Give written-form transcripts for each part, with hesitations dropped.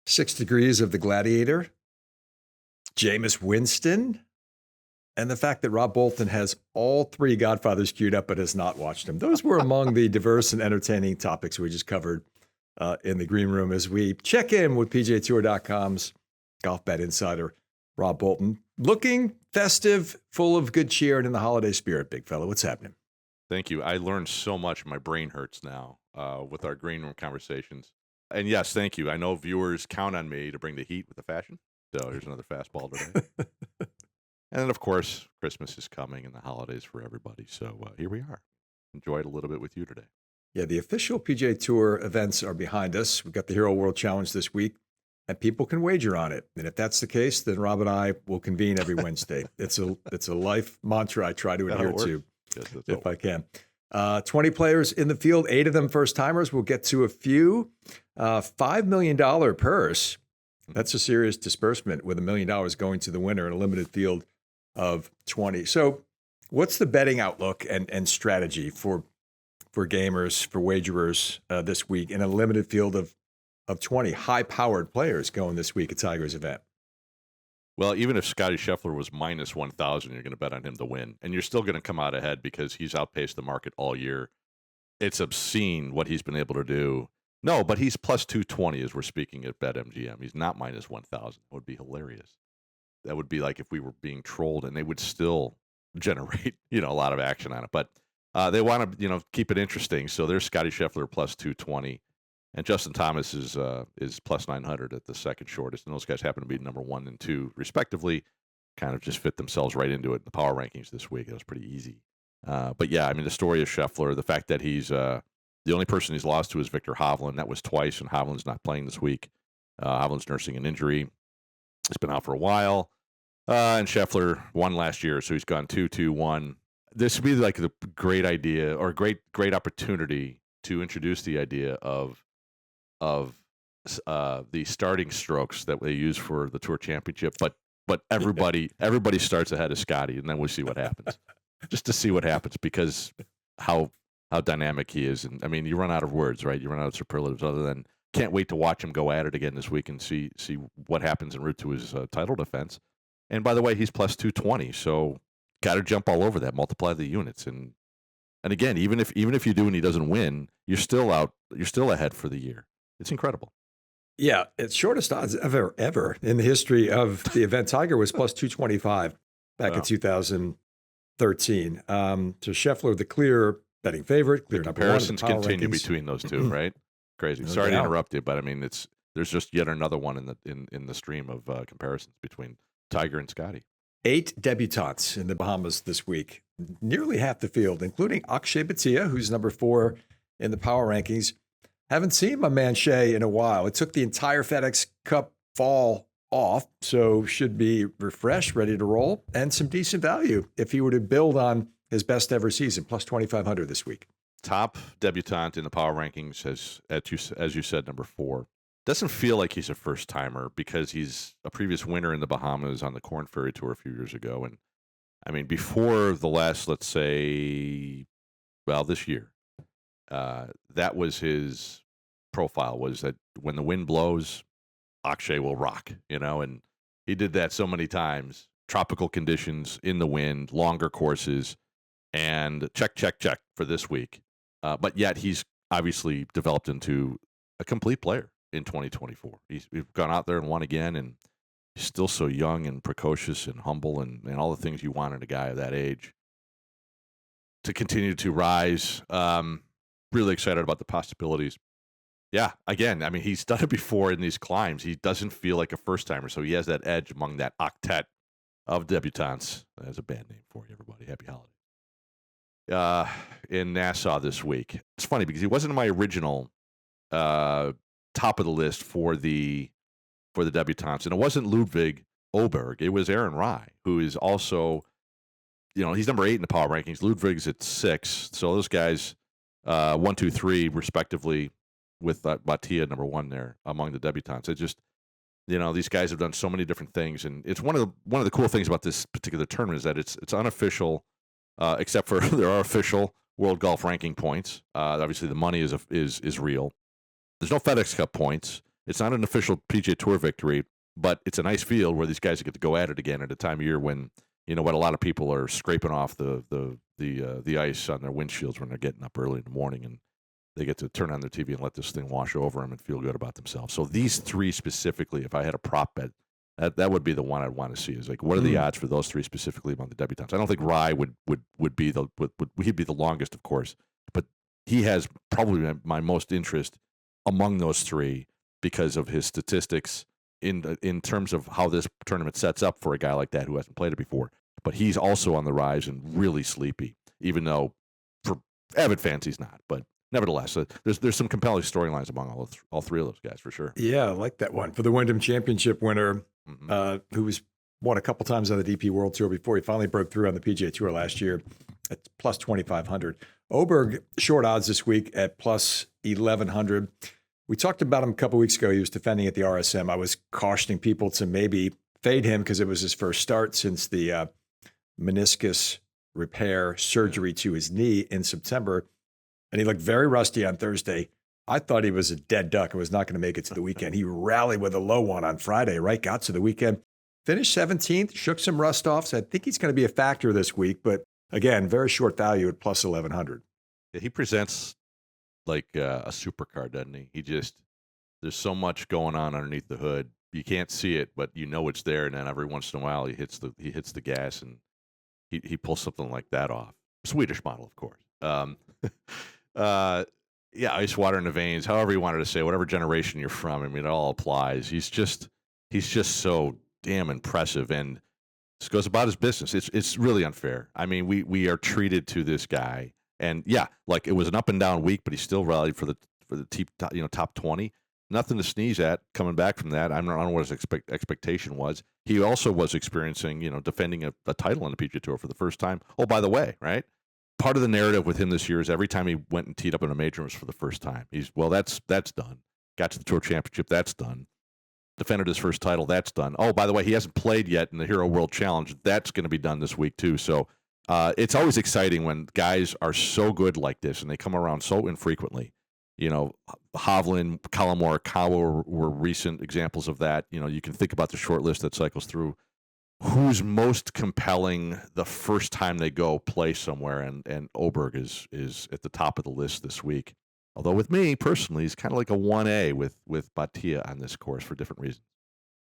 6 Degrees of the Gladiator, Jameis Winston, and the fact that Rob Bolton has all three Godfathers queued up but has not watched them. Those were among the diverse and entertaining topics we just covered in the green room as we check in with PGATour.com's golf bet insider, Rob Bolton. Looking festive, full of good cheer, and in the holiday spirit, big fella. What's happening? Thank you. I learned so much. My brain hurts now with our green room conversations. And yes, thank you. I know viewers count on me to bring the heat with the fashion. So here's another fastball today. And then, of course, Christmas is coming and the holidays for everybody. So here we are. Enjoy it a little bit with you today. Yeah, the official PGA Tour events are behind us. We've got the Hero World Challenge this week, and people can wager on it. And if that's the case, then Rob and I will convene every Wednesday. It's a life mantra I try to adhere to if I can. 20 players in the field, 8 of them first-timers. We'll get to a few. $5 million purse. That's a serious disbursement with $1 million going to the winner in a limited field of 20. So what's the betting outlook and strategy for gamers, for wagerers this week in a limited field of 20 high-powered players going this week at Tiger's event? Well, even if Scotty Scheffler was minus 1,000, you're going to bet on him to win. And you're still going to come out ahead because he's outpaced the market all year. It's obscene what he's been able to do. No, but he's plus 220 as we're speaking at BetMGM. He's not minus 1,000. It would be hilarious. That would be like if we were being trolled, and they would still generate, a lot of action on it. But they want to, keep it interesting. So there's Scotty Scheffler plus 220, and Justin Thomas is plus 900 at the second shortest. And those guys happen to be number 1 and 2 respectively. Kind of just fit themselves right into it in the power rankings this week. It was pretty easy. But yeah, I mean, the story of Scheffler, the fact that he's the only person he's lost to is Victor Hovland. That was twice, and Hovland's not playing this week. Hovland's nursing an injury. He's been out for a while. And Scheffler won last year, so he's gone 2-2-1. This would be like the great idea or great opportunity to introduce the idea of the starting strokes that they use for the Tour Championship, but everybody starts ahead of Scotty, and then we'll see what happens. Just to see what happens, because how dynamic he is. And I mean, you run out of words, right? You run out of superlatives other than can't wait to watch him go at it again this week and see what happens en route to his title defense. And by the way, he's plus 220, so got to jump all over that, multiply the units, and again, even if you do and he doesn't win, you're still ahead for the year. It's incredible. Yeah, it's shortest odds ever in the history of the event. Tiger was plus 225 back in 2013. So Scheffler, the clear betting favorite, clear number 1. Comparisons continue between those two, right? Crazy. No Sorry doubt. to interrupt you, but I mean, there's just yet another one in the stream of comparisons between Tiger and Scotty. 8 debutants in the Bahamas this week, nearly half the field, including Akshay Bhatia, who's number 4 in the power rankings. Haven't seen my man Shea in a while. It took the entire FedEx Cup fall off, so should be refreshed, ready to roll, and some decent value if he were to build on his best ever season, plus 2,500 this week. Top debutant in the power rankings, as you said, number 4. Doesn't feel like he's a first-timer because he's a previous winner in the Bahamas on the Korn Ferry Tour a few years ago. And, I mean, before the last, let's say, this year, that was his profile, was that when the wind blows, Akshay will rock, and he did that so many times. Tropical conditions, in the wind, longer courses, and check for this week. But yet he's obviously developed into a complete player in 2024. He's gone out there and won again, and he's still so young and precocious and humble and all the things you want in a guy of that age to continue to rise. Really excited about the possibilities. Yeah, again, I mean, he's done it before in these climbs. He doesn't feel like a first-timer, so he has that edge among that octet of debutantes. That's a band name for you, everybody. Happy holidays. In Nassau this week. It's funny because he wasn't in my original top of the list for the debutantes, and it wasn't Ludwig Oberg. It was Aaron Rai, who is also, he's number 8 in the power rankings. Ludwig's at 6, so those guys 1, 2, 3 respectively, with Bhatia number 1 there among the debutantes. It just, these guys have done so many different things, and it's one of the cool things about this particular tournament is that it's unofficial, except for there are official World Golf Ranking points. Obviously, the money is real. There's no FedEx Cup points. It's not an official PGA Tour victory, but it's a nice field where these guys get to go at it again at a time of year when, you know what, a lot of people are scraping off the ice on their windshields when they're getting up early in the morning, and they get to turn on their TV and let this thing wash over them and feel good about themselves. So these three specifically, if I had a prop bet, that would be the one I'd want to see. Is like, what are the odds for those three specifically among the debutants? I don't think Rye would be he'd be the longest, of course, but he has probably my most interest among those three because of his statistics in terms of how this tournament sets up for a guy like that who hasn't played it before. But he's also on the rise and really sleepy, even though for avid fans he's not. But nevertheless, there's some compelling storylines among all three of those guys for sure. Yeah, I like that one. For the Wyndham Championship winner, who's won a couple times on the DP World Tour before he finally broke through on the PGA Tour last year at plus 2,500. Oberg, short odds this week at plus 1,100. We talked about him a couple weeks ago. He was defending at the RSM. I was cautioning people to maybe fade him because it was his first start since the meniscus repair surgery to his knee in September. And he looked very rusty on Thursday. I thought he was a dead duck and was not going to make it to the weekend. He rallied with a low one on Friday, right? Got to the weekend. Finished 17th, shook some rust off. So I think he's going to be a factor this week. But again, very short value at plus 1,100. Yeah, he presents like a supercar, doesn't he? There's so much going on underneath the hood. You can't see it, but you know it's there. And then every once in a while, he hits the gas and he pulls something like that off. Swedish model, of course. Yeah, ice water in the veins, however you wanted to say, whatever generation you're from. I mean, it all applies. He's just so damn impressive and just goes about his business. It's really unfair. I mean, we are treated to this guy, and yeah, like it was an up and down week, but he still rallied for the top 20. Nothing to sneeze at coming back from that. I don't know what his expectation was. He also was experiencing, defending a title on the PGA Tour for the first time. Oh, by the way, right? Part of the narrative with him this year is every time he went and teed up in a major was for the first time. That's done. Got to the Tour Championship, that's done. Defended his first title, that's done. Oh, by the way, he hasn't played yet in the Hero World Challenge. That's going to be done this week too. So it's always exciting when guys are so good like this and they come around so infrequently. Hovland, Colin Morikawa were recent examples of that. You can think about the short list that cycles through. Who's most compelling the first time they go play somewhere, and Oberg is at the top of the list this week. Although with me personally, he's kind of like a 1A with Batia on this course for different reasons.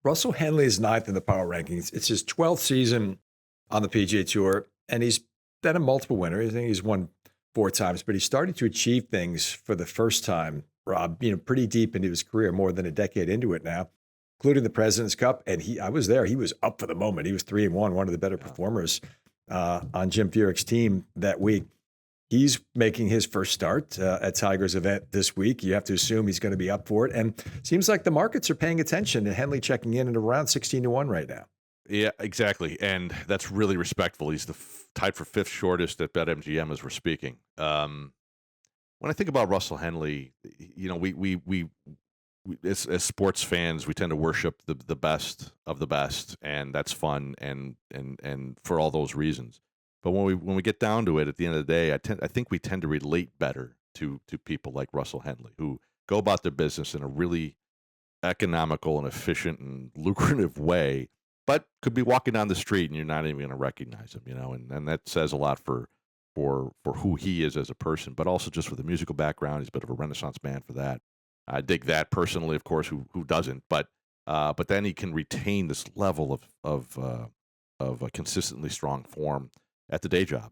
Russell Henley is ninth in the power rankings. It's his 12th season on the PGA Tour, and he's been a multiple winner. I think he's won 4 times, but he's starting to achieve things for the first time, Rob, pretty deep into his career, more than a decade into it now, including the President's Cup. And I was there. He was up for the moment. He was 3-1, one of the better performers on Jim Furyk's team that week. He's making his first start at Tiger's event this week. You have to assume he's going to be up for it. And seems like the markets are paying attention to Henley checking in at around 16-1 right now. Yeah, exactly. And that's really respectful. He's tied for 5th shortest at BetMGM as we're speaking. When I think about Russell Henley, we as sports fans, we tend to worship the best of the best, and that's fun and for all those reasons. But when we get down to it, at the end of the day, I think we tend to relate better to people like Russell Henley, who go about their business in a really economical and efficient and lucrative way, but could be walking down the street and you're not even going to recognize him, and that says a lot for who he is as a person, but also just with a musical background. He's a bit of a Renaissance man for that. I dig that personally, of course. Who doesn't? But then he can retain this level of a consistently strong form at the day job.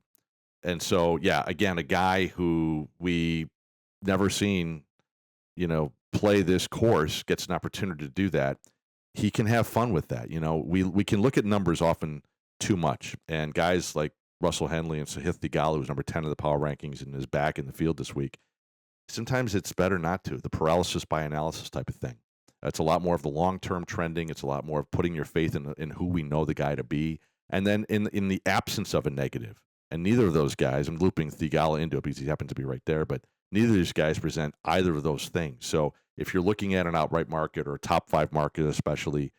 And so, yeah, again, a guy who we never seen, play this course gets an opportunity to do that. He can have fun with that. We can look at numbers often too much, and guys like Russell Henley and Sahith Theegala, who's number 10 in the power rankings and is back in the field this week. Sometimes it's better not to. The paralysis by analysis type of thing. It's a lot more of the long-term trending. It's a lot more of putting your faith in who we know the guy to be. And then in the absence of a negative. And neither of those guys, I'm looping Theegala into it because he happens to be right there, but neither of these guys present either of those things. So if you're looking at an outright market or a top 5 market especially,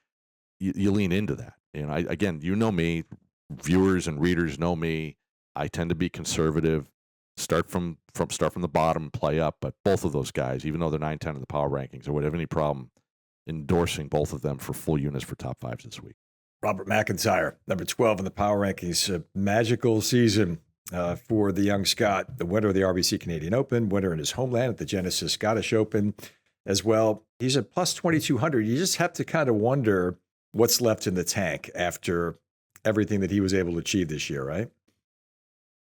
you lean into that. Again, me, viewers and readers know me. I tend to be conservative. Start from the bottom, play up. But both of those guys, even though they're 9-10 in the power rankings, I would have any problem endorsing both of them for full units for top fives this week. Robert McIntyre, number 12 in the power rankings. A magical season for the young Scot, the winner of the RBC Canadian Open, winner in his homeland at the Genesis Scottish Open as well. He's at plus 2,200. You just have to kind of wonder what's left in the tank after everything that he was able to achieve this year, right?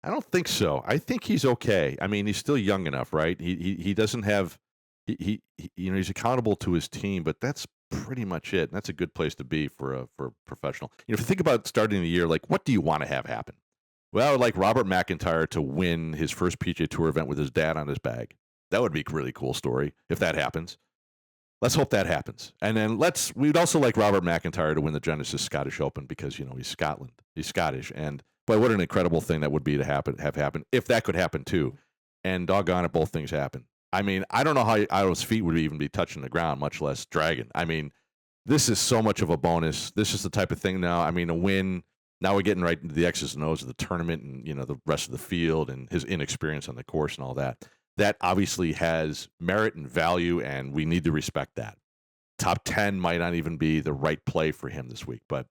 I don't think so. I think he's okay. I mean, he's still young enough, right? He doesn't have he's accountable to his team, but that's pretty much it. And that's a good place to be for a professional. If you think about starting the year, like, what do you want to have happen? Well, I would like Robert McIntyre to win his first PGA Tour event with his dad on his bag. That would be a really cool story if that happens. Let's hope that happens. And then we'd also like Robert McIntyre to win the Genesis Scottish Open because, he's Scotland. He's Scottish. And boy, what an incredible thing that would be to have happen if that could happen too. And doggone it, both things happen. I mean, I don't know how his feet would even be touching the ground, much less dragging. I mean, this is so much of a bonus. This is the type of thing now. I mean, a win. Now we're getting right into the X's and O's of the tournament and, the rest of the field and his inexperience on the course and all that. That obviously has merit and value, and we need to respect that. Top 10 might not even be the right play for him this week, but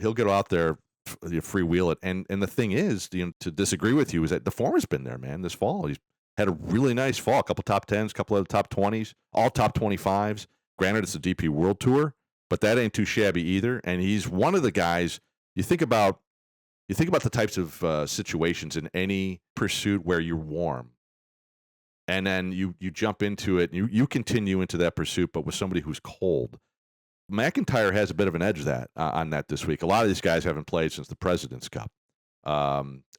he'll get out there, freewheel it. And the thing is, to disagree with you, is that the form has been there, man, this fall. He's had a really nice fall, a couple top 10s, a couple of top 20s, all top 25s. Granted, it's a DP World Tour, but that ain't too shabby either. And he's one of the guys, you think about the types of situations in any pursuit where you're warm. And then you jump into it, and you continue into that pursuit, but with somebody who's cold. McIntyre has a bit of an edge on that this week. A lot of these guys haven't played since the President's Cup.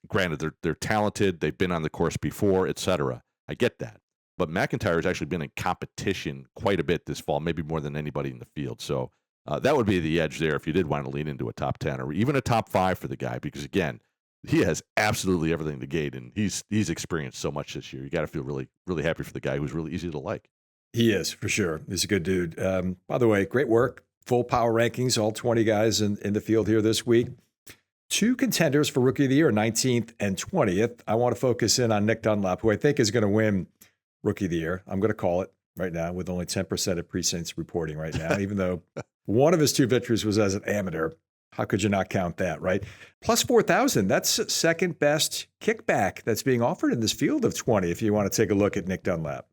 Granted, they're talented. They've been on the course before, etc. I get that. But McIntyre has actually been in competition quite a bit this fall, maybe more than anybody in the field. So that would be the edge there if you did want to lean into a top 10 or even a top 5 for the guy, because, again, he has absolutely everything to gain, and he's experienced so much this year. You got to feel really, really happy for the guy who's really easy to like. He is, for sure. He's a good dude. By the way, great work. Full power rankings, all 20 guys in the field here this week. 2 contenders for Rookie of the Year, 19th and 20th. I want to focus in on Nick Dunlap, who I think is going to win Rookie of the Year. I'm going to call it right now with only 10% of precincts reporting right now, even though one of his 2 victories was as an amateur. How could you not count that, right? Plus 4,000. That's second best kickback that's being offered in this field of 20 if you want to take a look at Nick Dunlap.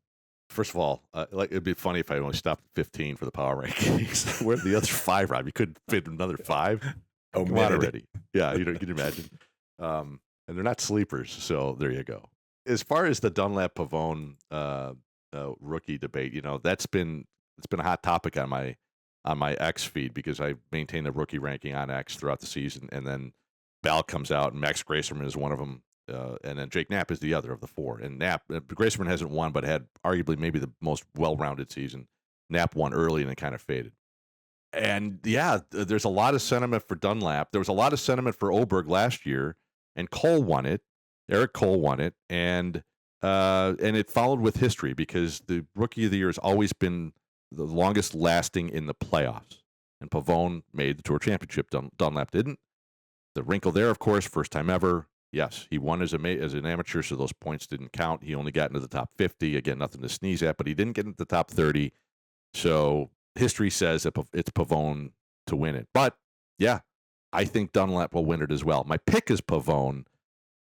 First of all, it'd be funny if I only stopped at 15 for the power rankings. Where the other 5, Rob? You couldn't fit another 5? Oh, come on already. Yeah, you can imagine. And they're not sleepers, so there you go. As far as the Dunlap Pavone rookie debate, it's been a hot topic on my X feed because I maintain a rookie ranking on X throughout the season, and then Bal comes out, and Max Gracerman is one of them, and then Jake Knapp is the other of the 4. And Gracerman hasn't won, but had arguably maybe the most well-rounded season. Knapp won early and then kind of faded. And yeah, there's a lot of sentiment for Dunlap. There was a lot of sentiment for Oberg last year, and Cole won it. Eric Cole won it, and it followed with history because the Rookie of the Year has always been the longest lasting in the playoffs. And Pavone made the Tour Championship. Dunlap didn't. The wrinkle there, of course, first time ever. Yes, he won as an amateur, so those points didn't count. He only got into the top 50. Again, nothing to sneeze at, but he didn't get into the top 30. So history says that it's Pavone to win it. But yeah, I think Dunlap will win it as well. My pick is Pavone,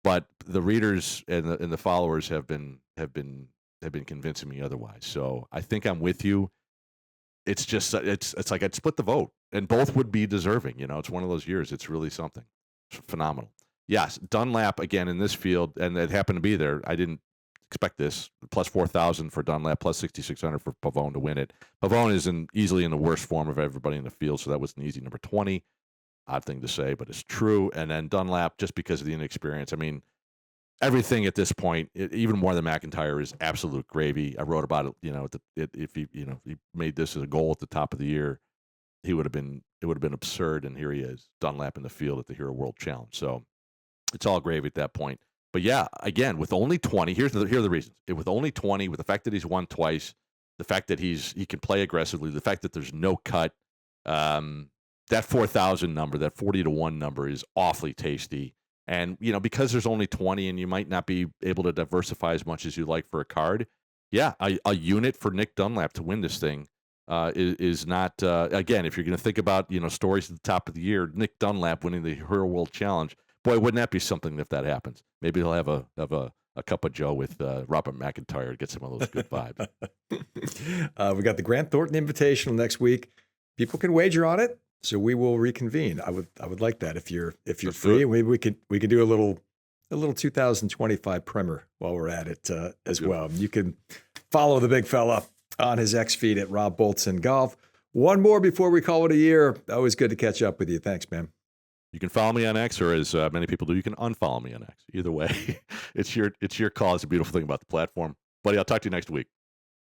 but the readers and the followers have been convincing me otherwise. So I think I'm with you. It's just it's like I'd split the vote, and both would be deserving. It's one of those years. It's really something. It's phenomenal. Yes, Dunlap again in this field, and it happened to be there. I didn't expect this. Plus 4,000 for Dunlap, plus 6,600 for Pavone to win it. Pavone is easily in the worst form of everybody in the field, so that was an easy number 20. Odd thing to say, but it's true. And then Dunlap, just because of the inexperience. I mean, everything at this point, even more than McIntyre, is absolute gravy. I wrote about it. If he made this as a goal at the top of the year, it would have been absurd. And here he is, Dunlap in the field at the Hero World Challenge. So it's all gravy at that point. But yeah, again, with only 20, here are the reasons. With only 20, with the fact that he's won twice, the fact that he can play aggressively, the fact that there's no cut, that 4,000 number, that 40-1 number is awfully tasty. And, because there's only 20 and you might not be able to diversify as much as you like for a card, yeah, a unit for Nick Dunlap to win this thing is not again. If you're going to think about stories at the top of the year, Nick Dunlap winning the Hero World Challenge. Boy, wouldn't that be something if that happens? Maybe he'll have a cup of Joe with Robert McIntyre to get some of those good vibes. We got the Grant Thornton Invitational next week. People can wager on it, so we will reconvene. I would like that if you're Let's free. do Maybe we could do a little 2025 primer while we're at it as Good. well. You can follow the big fella on his X feed at Rob Bolton Golf. One more before we call it a year. Always good to catch up with you. Thanks, man. You can follow me on X, or as many people do, you can unfollow me on X. Either way, it's your call. It's a beautiful thing about the platform, buddy. I'll talk to you next week.